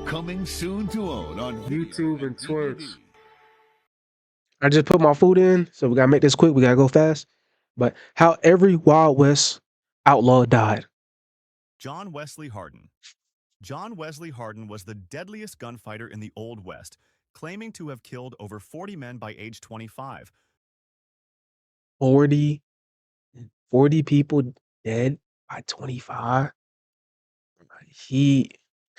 Coming soon to own on YouTube video and and DVD. Twitch. I just put my food in, so we gotta make this quick. We gotta go fast. But how every Wild West outlaw died. John Wesley Hardin. John Wesley Hardin was the deadliest gunfighter in the Old West, claiming to have killed over 40 men by age 25. 40, 40 people dead by 25. He,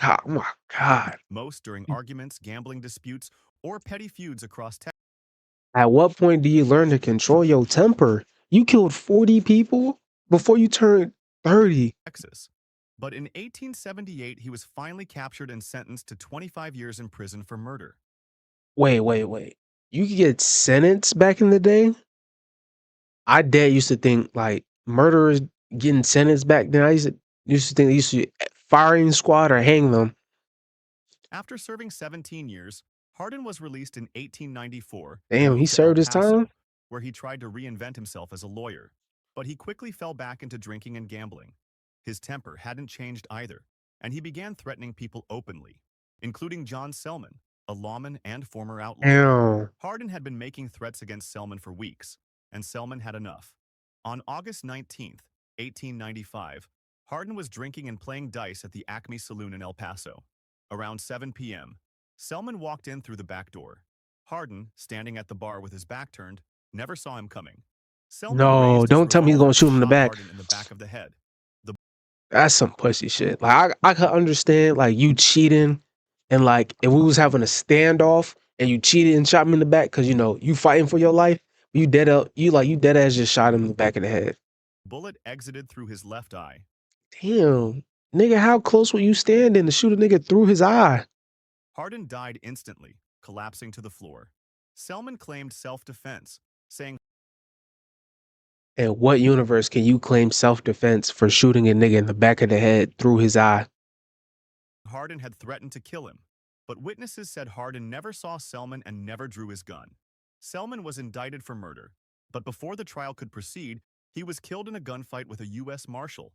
God, oh my God. Most during arguments, gambling disputes, or petty feuds across At what point do you learn to control your temper? You killed 40 people before you turned 30. Texas. But in 1878, he was finally captured and sentenced to 25 years in prison for murder. Wait. You could get sentenced back in the day? I dad used to think like murderers getting sentenced back then. I used to think they used to firing squad or hang them. After serving 17 years, Hardin was released in 1894 and Damn, he moved to El served his Paso, time? where he tried to reinvent himself as a lawyer. But he quickly fell back into drinking and gambling. His temper hadn't changed either, and he began threatening people openly, including John Selman, a lawman and former outlaw. Damn. Hardin had been making threats against Selman for weeks, and Selman had enough. On August 19th, 1895, Hardin was drinking and playing dice at the Acme Saloon in El Paso. Around 7 p.m., Selman walked in through the back door. Hardin, standing at the bar with his back turned, never saw him coming. Selman No, raised his don't tell me he's revolver gonna shoot and him in the shot back. Hardin in the back of the head. That's some pussy shit. Like I could understand like you cheating and like if we was having a standoff and you cheated and shot me in the back because you know you fighting for your life, you dead up you dead ass just shot him in the back of the head. Bullet exited through his left eye. Damn. Nigga, how close were you standing to shoot a nigga through his eye? Hardin died instantly, collapsing to the floor. Selman claimed self-defense, saying In what universe can you claim self-defense for shooting a nigga in the back of the head through his eye? Hardin had threatened to kill him, but witnesses said Hardin never saw Selman and never drew his gun. Selman was indicted for murder, but before the trial could proceed, he was killed in a gunfight with a U.S. Marshal.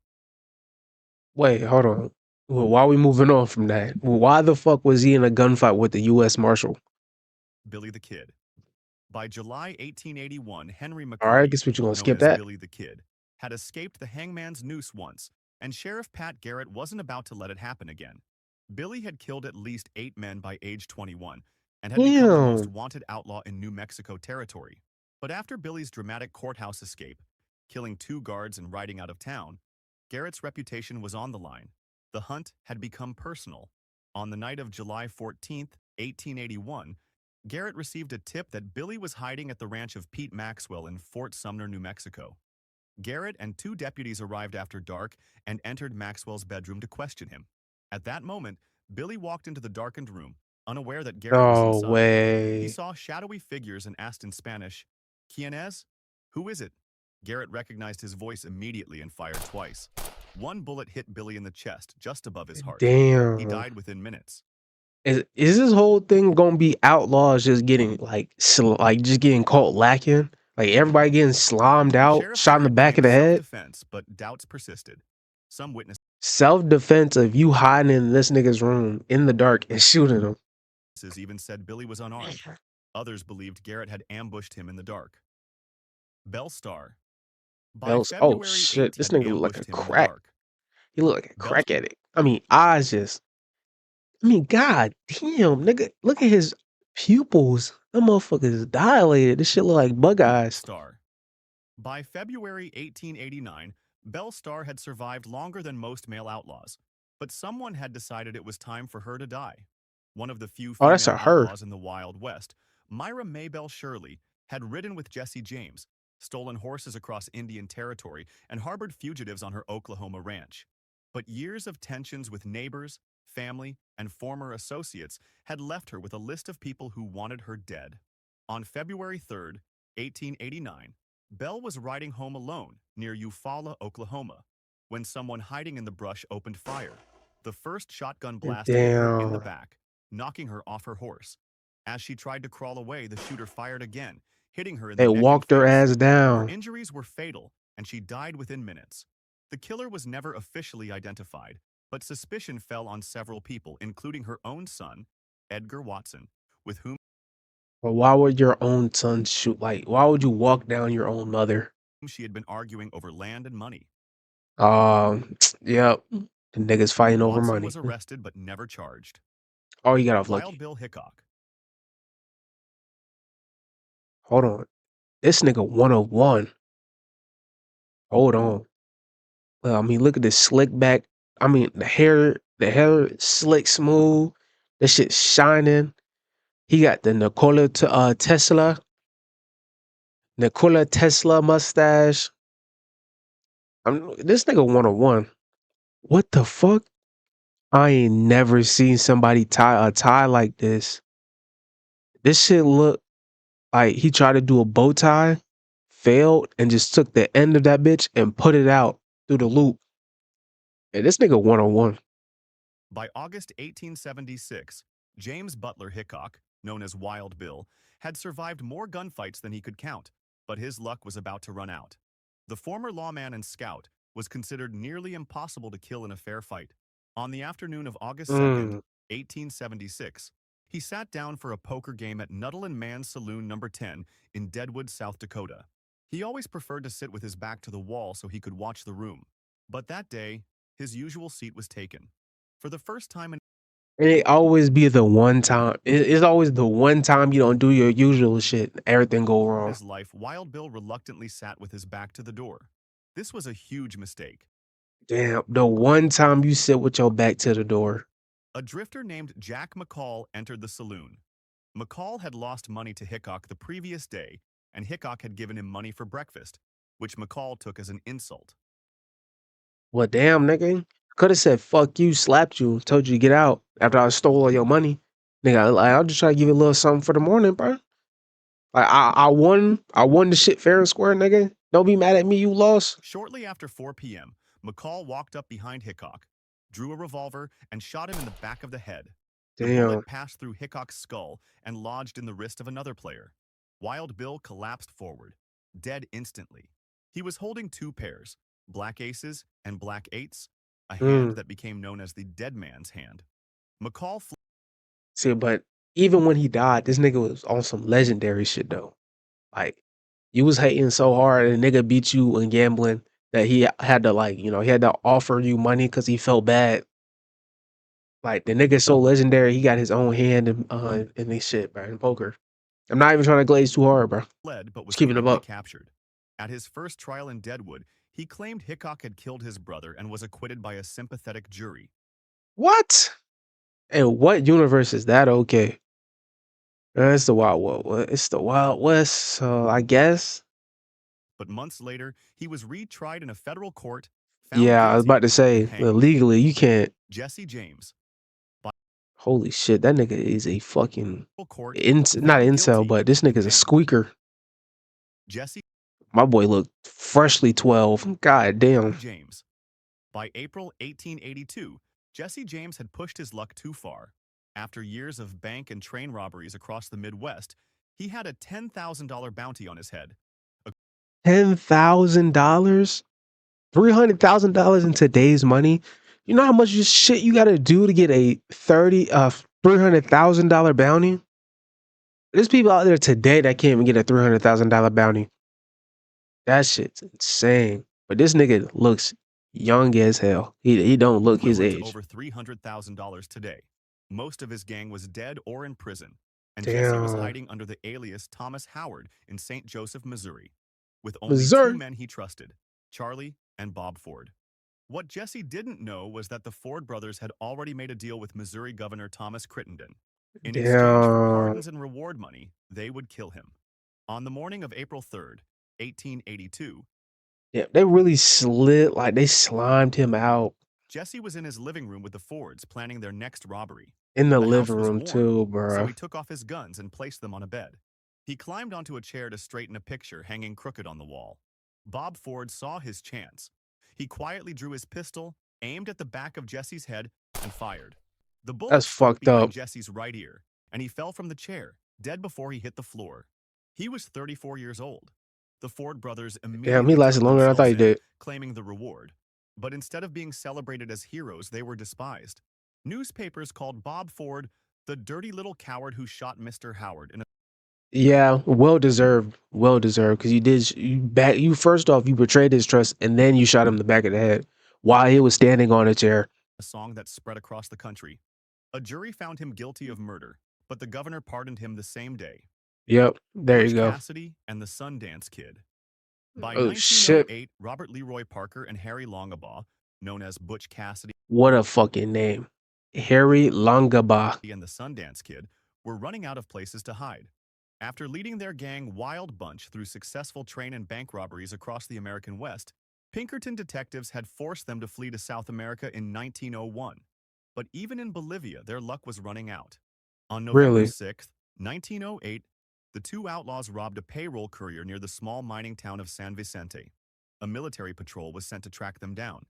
Wait, hold on. Well, why are we moving on from that? Why the fuck was he in a gunfight with the U.S. Marshal? Billy the Kid. By July 1881, Henry All right, I McCarty, guess we're gonna known skip as that. Billy the Kid, had escaped the hangman's noose once, and Sheriff Pat Garrett wasn't about to let it happen again. Billy had killed at least 8 men by age 21 and had become the most Damn. wanted outlaw in New Mexico territory. But after Billy's dramatic courthouse escape, killing 2 guards and riding out of town, Garrett's reputation was on the line. The hunt had become personal. On the night of July 14th, 1881, Garrett received a tip that Billy was hiding at the ranch of Pete Maxwell in Fort Sumner, New Mexico. Garrett and 2 deputies arrived after dark and entered Maxwell's bedroom to question him. At that moment, Billy walked into the darkened room, unaware that Garrett was No inside. He way. saw shadowy figures and asked in Spanish, "Quién Who is it?" Garrett recognized his voice immediately and fired twice. 1 bullet hit Billy in the chest, just above his heart. He Damn. died within minutes. Is this whole thing gonna be outlaws just getting like just getting caught lacking? Like everybody getting slimed out, Sheriff shot in the Garrett back of claimed the head? self-defense, but doubts persisted. Some witnesses Self-defense of you hiding in this nigga's room in the dark and shooting him. even said Billy was unarmed. Others believed Garrett had ambushed him in the dark. Bell Star. By Else, oh February shit, 8th, this had nigga look like a ambushed him in the crack. dark. He look like a Bell crack addict. I mean, eyes just. I mean, god damn, nigga, look at his pupils. That motherfucker's dilated. This shit look like bug eyes. Star. By February 1889, Belle Star had survived longer than most male outlaws, but someone had decided it was time for her to die. One of the few Oh, that's female a her. outlaws in the Wild West, Myra Maybelle Shirley, had ridden with Jesse James, stolen horses across Indian Territory, and harbored fugitives on her Oklahoma ranch. But years of tensions with neighbors, family, and former associates had left her with a list of people who wanted her dead. On February 3rd, 1889, Bell was riding home alone near Eufaula, Oklahoma, when someone hiding in the brush opened fire. The first shotgun blast hit her in the Damn. back, knocking her off her horse. As she tried to crawl away, the shooter fired again, hitting her in the They neck and walked her face. ass Her down. injuries were fatal, and she died within minutes. The killer was never officially identified, But suspicion fell on several people, including her own son, Edgar Watson, with whom But why would your own son shoot? Like, why would you walk down your own mother? she had been arguing over land and money. Yep. The niggas fighting over Watson money. was arrested but never charged. Oh, you got off Wild lucky. Bill Hickok. Hold on. This nigga 101. Hold on. Well, I mean, look at this slick back. I mean, the hair slick smooth. This shit shining. He got the Nikola Tesla mustache. This nigga 101. What the fuck? I ain't never seen somebody tie a tie like this. This shit look like he tried to do a bow tie, failed, and just took the end of that bitch and put it out through the loop. And this nigga 101. By August 1876, James Butler Hickok, known as Wild Bill, had survived more gunfights than he could count, but his luck was about to run out. The former lawman and scout was considered nearly impossible to kill in a fair fight. On the afternoon of August 2nd, 1876, he sat down for a poker game at Nuttall and Mann's Saloon No. 10 in Deadwood, South Dakota. He always preferred to sit with his back to the wall so he could watch the room. But that day, his usual seat was taken. For the first time in And it always be the one time. It's always the one time you don't do your usual shit. Everything go wrong. his life, Wild Bill reluctantly sat with his back to the door. This was a huge mistake. Damn, the one time you sit with your back to the door. A drifter named Jack McCall entered the saloon. McCall had lost money to Hickok the previous day, and Hickok had given him money for breakfast, which McCall took as an insult. Well, damn, nigga. Could have said fuck you, slapped you, told you to get out after I stole all your money. Nigga, I'll just try to give you a little something for the morning, bro. Like I won the shit fair and square, nigga. Don't be mad at me, you lost. Shortly after 4 p.m., McCall walked up behind Hickok, drew a revolver, and shot him in the back of the head. The Damn. bullet passed through Hickok's skull and lodged in the wrist of another player. Wild Bill collapsed forward, dead instantly. He was holding two pairs, black aces and black eights, a hand that became known as the dead man's hand. McCall See, but even when he died, this nigga was on some legendary shit though. Like, you was hating so hard and nigga beat you in gambling that he had to he had to offer you money because he felt bad. Like, the nigga's so legendary, he got his own hand in this shit, bro, in poker. I'm not even trying to glaze too hard, bro. fled but was Just keeping it quickly up. captured. At his first trial in Deadwood, he claimed Hickok had killed his brother and was acquitted by a sympathetic jury. What? And what universe is that okay? It's the Wild West, so I guess. But months later, he was retried in a federal court, found Yeah, I was guilty, about to say, and hanged. legally, you can't. Jesse James, Holy shit, that nigga is a fucking court, not found incel, guilty, but this nigga's a hanged. squeaker. Jesse My boy looked freshly 12. God damn. James. By April 1882, Jesse James had pushed his luck too far. After years of bank and train robberies across the Midwest, he had a $10,000 bounty on his head. $10,000? $300,000 in today's money? You know how much shit you gotta do to get a $300,000 bounty? There's people out there today that can't even get a $300,000 bounty. That shit's insane. But this nigga looks young as hell. He don't look his Equivalent to age. over $300,000 today. Most of his gang was dead or in prison, and Damn. Jesse was hiding under the alias Thomas Howard in St. Joseph, Missouri, with only Missouri? two men he trusted, Charlie and Bob Ford. What Jesse didn't know was that the Ford brothers had already made a deal with Missouri Governor Thomas Crittenden. In exchange for Damn. pardons and reward money, they would kill him. On the morning of April 3rd, 1882, Yeah, they really slid, like they slimed him out Jesse was in his living room with the Fords planning their next robbery. in the The house living was room warm, too, So bro. he took off his guns and placed them on a bed. He climbed onto a chair to straighten a picture hanging crooked on the wall. Bob Ford saw his chance. He quietly drew his pistol, aimed at the back of Jesse's head, and fired. The bullet That's struck fucked behind up. Jesse's right ear, and he fell from the chair, dead before he hit the floor. He was 34 years old. The Ford brothers immediately Damn, he lasted turned longer than I thought he themselves in, did. claiming the reward. But instead of being celebrated as heroes, they were despised. Newspapers called Bob Ford the dirty little coward who shot Mr. Howard in a Yeah, well deserved. Well deserved. Because you first off, you betrayed his trust and then you shot him in the back of the head while he was standing on a chair. song that spread across the country. A jury found him guilty of murder, but the governor pardoned him the same day. Yep. There you Butch go. Cassidy and the Sundance Kid. By Oh shit. 1908, Robert Leroy Parker and Harry Longabaugh, known as Butch Cassidy What a fucking name. Harry Langaba. and the Sundance Kid, were running out of places to hide. After leading their gang Wild Bunch through successful train and bank robberies across the American West, Pinkerton detectives had forced them to flee to South America in 1901. But even in Bolivia, their luck was running out. On November Really? 6, 1908, the two outlaws robbed a payroll courier near the small mining town of San Vicente. A military patrol was sent to track them down.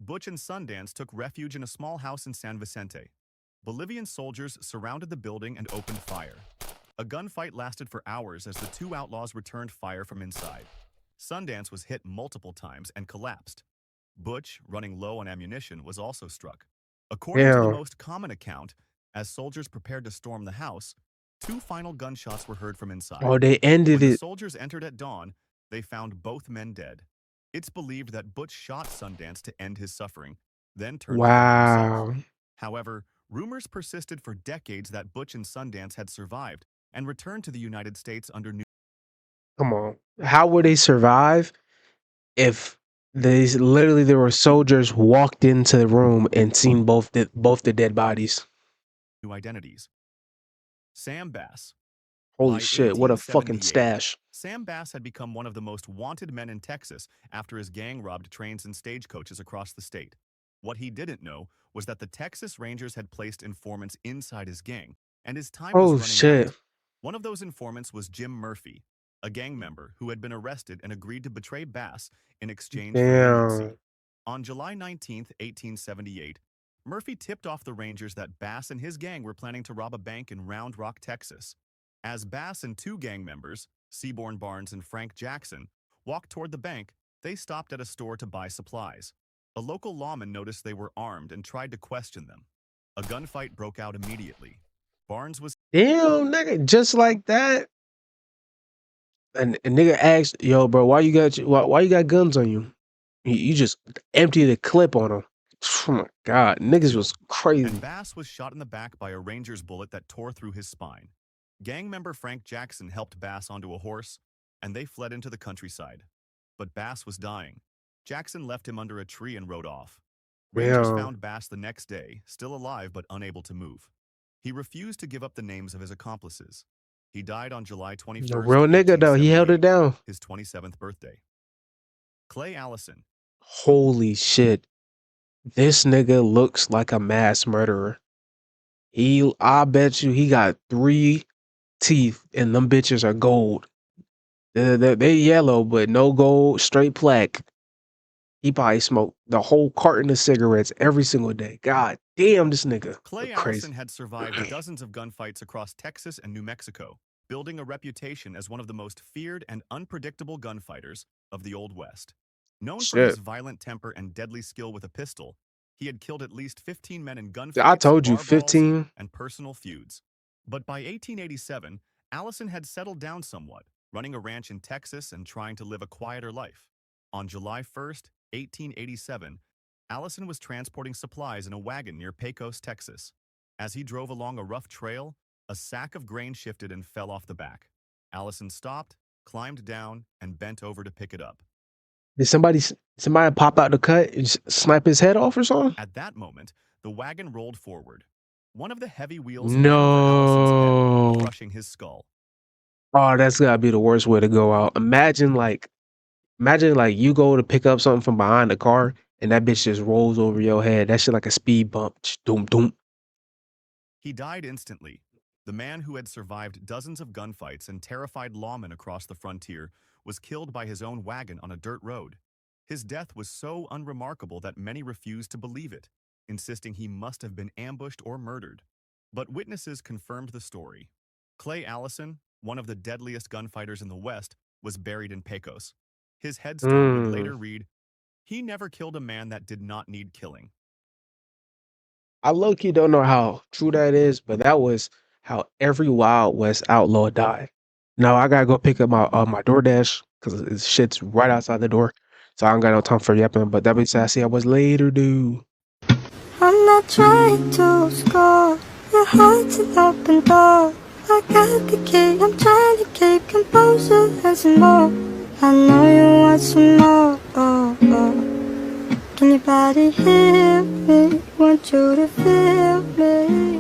Butch and Sundance took refuge in a small house in San Vicente. Bolivian soldiers surrounded the building and opened fire. A gunfight lasted for hours as the two outlaws returned fire from inside. Sundance was hit multiple times and collapsed. Butch, running low on ammunition, was also struck. According to the Damn. most common account, as soldiers prepared to storm the house, two final gunshots were heard from inside. Oh, they ended When the it. soldiers entered at dawn, they found both men dead. It's believed that Butch shot Sundance to end his suffering, then turned to cover himself. Wow. However, rumors persisted for decades that Butch and Sundance had survived and returned to the United States under new. Come on. How would they survive if there were soldiers walked into the room and seen both the dead bodies? Identities. Sam Bass. Holy By shit, what a fucking 1878, stash. Sam Bass had become one of the most wanted men in Texas after his gang robbed trains and stagecoaches across the state. What he didn't know was that the Texas Rangers had placed informants inside his gang, and his time was Oh running shit. out. One of those informants was Jim Murphy, a gang member who had been arrested and agreed to betray Bass in exchange for leniency. Damn. On July 19, 1878, Murphy tipped off the Rangers that Bass and his gang were planning to rob a bank in Round Rock, Texas. As Bass and two gang members, Seaborn Barnes and Frank Jackson, walked toward the bank, they stopped at a store to buy supplies. A local lawman noticed they were armed and tried to question them. A gunfight broke out immediately. Barnes was Damn, nigga, just like that. And a nigga asked, "Yo, bro, why you got guns on you?" You just emptied a clip on him. Oh my god, niggas was crazy. and Bass was shot in the back by a Ranger's bullet that tore through his spine. Gang member Frank Jackson helped Bass onto a horse, and they fled into the countryside. But Bass was dying. Jackson left him under a tree and rode off. Rangers Damn. found Bass the next day, still alive but unable to move. He refused to give up the names of his accomplices. He died on July 21st, The real nigga though, he held it 1878, down. his 27th birthday. Clay Allison. Holy shit. This nigga looks like a mass murderer. I bet you he got 3 teeth and them bitches are gold. They yellow, but no gold, straight black. He probably smoked the whole carton of cigarettes every single day. God damn, this nigga Clay look crazy. Allison had survived dozens of gunfights across Texas and New Mexico, building a reputation as one of the most feared and unpredictable gunfighters of the Old West. Known for his Shit. violent temper and deadly skill with a pistol, he had killed at least 15 men in I gunfights, told you, bar brawls, 15. and personal feuds. But by 1887, Allison had settled down somewhat, running a ranch in Texas and trying to live a quieter life. On July 1st, 1887, Allison was transporting supplies in a wagon near Pecos, Texas. As he drove along a rough trail, a sack of grain shifted and fell off the back. Allison stopped, climbed down, and bent over to pick it up. Did somebody pop out the cut and snipe his head off or something? At that moment, the wagon rolled forward. One of the heavy wheels bent over Allison's head, No. crushing his skull. Oh, that's gotta be the worst way to go out. Imagine you go to pick up something from behind the car and that bitch just rolls over your head. That shit like a speed bump. Doom doom. He died instantly. The man who had survived dozens of gunfights and terrified lawmen across the frontier was killed by his own wagon on a dirt road. His death was so unremarkable that many refused to believe it, insisting he must have been ambushed or murdered. But witnesses confirmed the story. Clay Allison, one of the deadliest gunfighters in the West, was buried in Pecos. His headstone would later read, He never killed a man that did not need killing. I low key don't know how true that is, but that was how every Wild West outlaw died. Now I gotta go pick up my DoorDash because it's shit's right outside the door, so I don't got no time for yapping. But that being said, I see I was later, dude. I'm not trying to score. Your heart's an open door. I got the key. I'm trying to keep composure and some more. I know you want some more. Oh, oh. Can your body hear me? Want you to feel me?